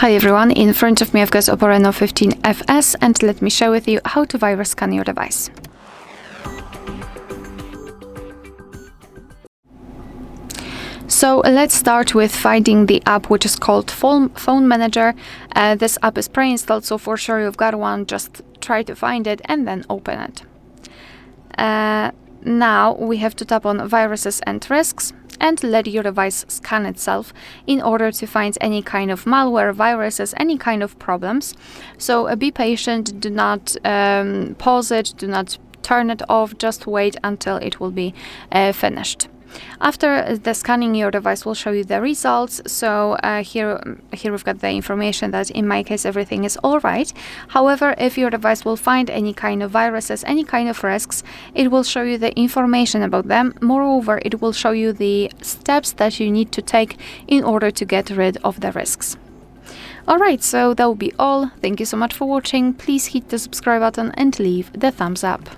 Hi everyone, in front of me I've got OPPO Reno15 FS and let me share with you how to virus scan your device. So let's start with finding the app which is called Phone Manager. This app is pre-installed, so for sure you've got one. Just try to find it and then open it. Now we have to tap on Viruses and Risks and let your device scan itself in order to find any kind of malware, viruses, any kind of problems. So be patient, do not pause it, do not turn it off, just wait until it will be finished. After the scanning, your device will show you the results. So here we've got the information that in my case everything is all right. However, if your device will find any kind of viruses, any kind of risks, it will show you the information about them. Moreover, it will show you the steps that you need to take in order to get rid of the risks. Alright, so that will be all. Thank you so much for watching. Please hit the subscribe button and leave the thumbs up.